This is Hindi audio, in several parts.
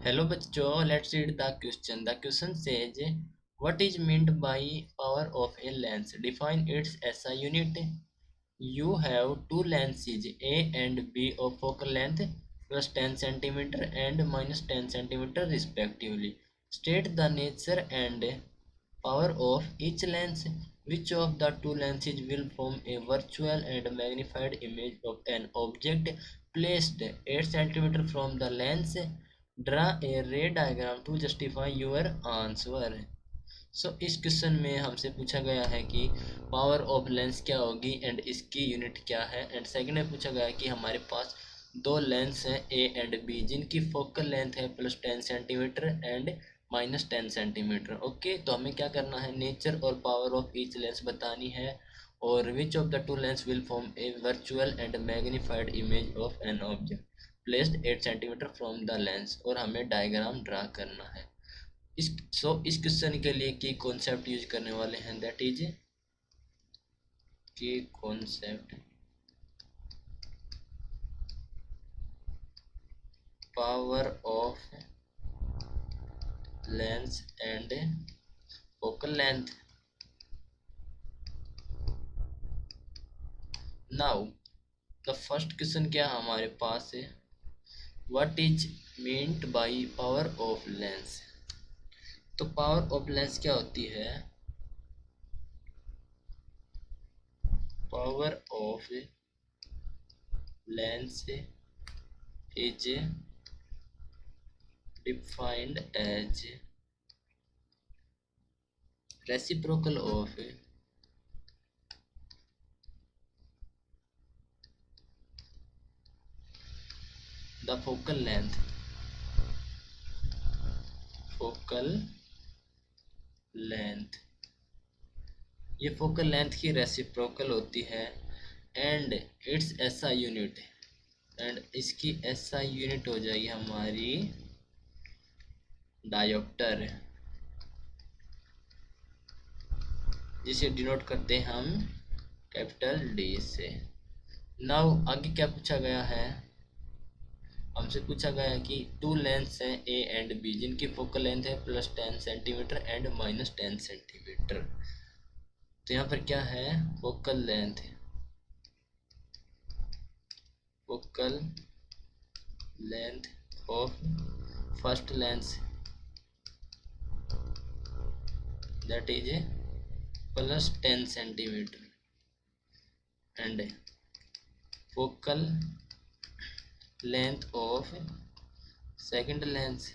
Hello bachcho, let's read the question. The question says, what is meant by power of a lens? Define its SI unit. You have two lenses A and B of focal length plus 10 centimeter and minus 10 centimeter respectively. State the nature and power of each lens. Which of the two lenses will form a virtual and magnified image of an object placed 8 centimeter from the lens? Draw a ray diagram to justify your answer. इस क्वेश्चन में हमसे पूछा गया है कि पावर ऑफ लेंस क्या होगी एंड इसकी यूनिट क्या है। एंड सेकंड में पूछा गया है कि हमारे पास दो लेंस हैं ए एंड बी जिनकी फोकल लेंथ है plus 10 centimetre and minus 10 centimetre. Okay, तो हमें क्या करना है, नेचर और पावर ऑफ ईच लेंस बतानी है और which of the two lens will form A virtual and magnified image of an object placed 8 centimetre from the lens, और हमें डायग्राम ड्रा करना है। इस क्वेश्चन के लिए की कॉन्सेप्ट यूज करने वाले हैं, दैट इज की concept power of lens and focal length. Now the first question क्या हमारे पास है, what is meant by power of lens. तो पावर ऑफ लेंस क्या होती है, power of lens is defined as reciprocal of the focal length ये फोकल लेंथ की रेसिप्रोकल होती है and it's SI unit, and इसकी एसआई यूनिट हो जाएगी हमारी डायोप्टर, जिसे डिनोट करते हैं हम कैपिटल डी से। नाउ आगे क्या पूछा गया है, हमसे पूछा गया है कि टू लेंस हैं ए एंड बी जिनकी फोकल लेंथ है plus 10 centimetre and minus 10 centimetre. तो यहाँ पर क्या है, focal length of first lens that is plus 10 centimeter and focal length of second lens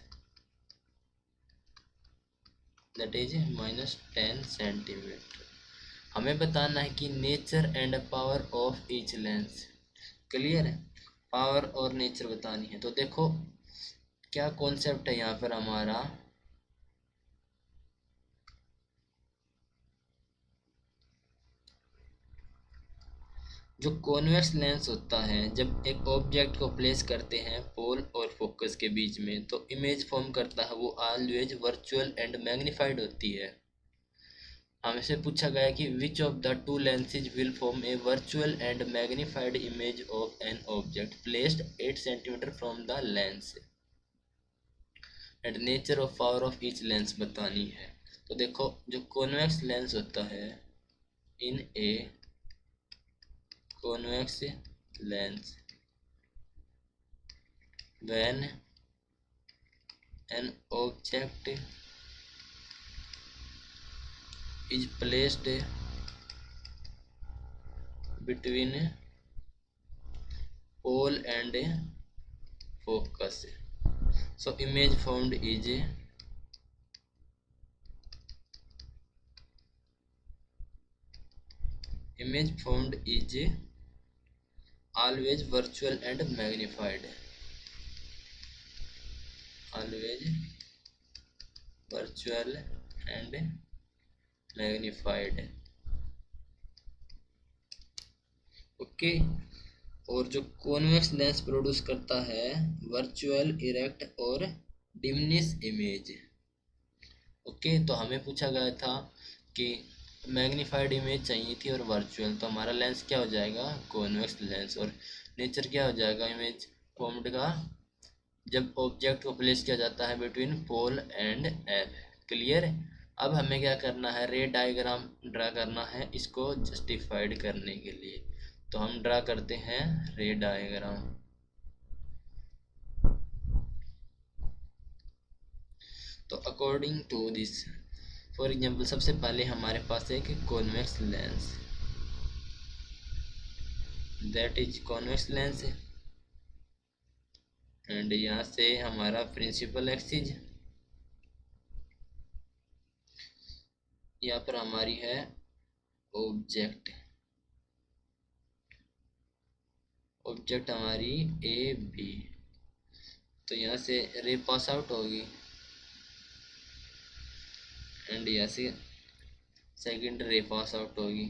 that is minus 10 centimeter। हमें बताना है कि nature and power of each lens. Clear है, पावर और नेचर बतानी है। तो देखो क्या कॉन्सेप्ट है यहाँ पर हमारा, जो कॉन्वेक्स लेंस होता है, जब एक ऑब्जेक्ट को प्लेस करते हैं पोल और फोकस के बीच में तो इमेज फॉर्म करता है, वो ऑलवेज वर्चुअल एंड मैग्नीफाइड होती है। हमसे पूछा गया कि which of the two lenses will form A virtual and magnified image of an object placed 8 centimetre from the lens and nature of power of each lens बतानी है। तो देखो जो कॉन्वेक्स लेंस होता है, इन ए convex lens when an object is placed between pole and focus, so image formed is always virtual and magnified, always virtual and magnified। Okay, और जो कॉन्वेक्स लेंस प्रोड्यूस करता है वर्चुअल, इरेक्ट और डिमिनिश इमेज। ओके, तो हमें पूछा गया था कि मैग्नीफाइड इमेज चाहिए थी और वर्चुअल, तो हमारा लेंस क्या हो जाएगा, कॉन्वेक्स लेंस, और नेचर क्या हो जाएगा, इमेज फॉर्म्ड का जब ऑब्जेक्ट को प्लेस किया जाता है between pole and F. Clear है। अब हमें क्या करना है, रे डायग्राम ड्रा करना है इसको जस्टिफाइड करने के लिए। तो हम ड्रा करते हैं रे डायग्राम। तो according to this, for example सबसे पहले हमारे पास एक convex lens, that is convex lens, and यहाँ से हमारा प्रिंसिपल एक्सिस, यहाँ पर हमारी है ऑब्जेक्ट, ऑब्जेक्ट हमारी ए बी। तो यहाँ से रे पास आउट होगी एंड यहाँ से सेकेंड रे पास आउट होगी।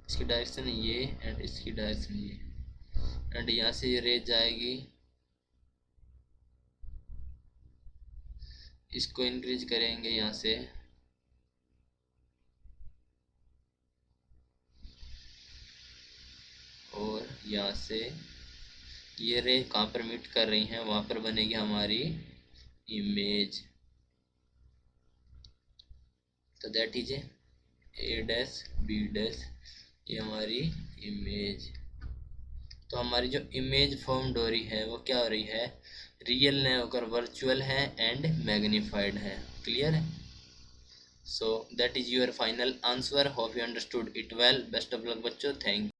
इसकी डायरेक्शन ये एंड इसकी डायरेक्शन ये, एंड यहाँ से ये रे जाएगी, इसको इंक्रीज करेंगे यहाँ से, और यहाँ से ये रे कहाँ पर मीट कर रही हैं वहाँ पर बनेगी हमारी इमेज। तो that is A dash B dash, ये हमारी इमेज। तो हमारी जो इमेज फॉर्म हो रही है वो क्या हो रही है, रियल नहीं होकर वर्चुअल है एंड मैग्नीफाइड है। क्लियर है। So that is your final answer. Hope you understood it well. Best of luck बच्चों। थैंक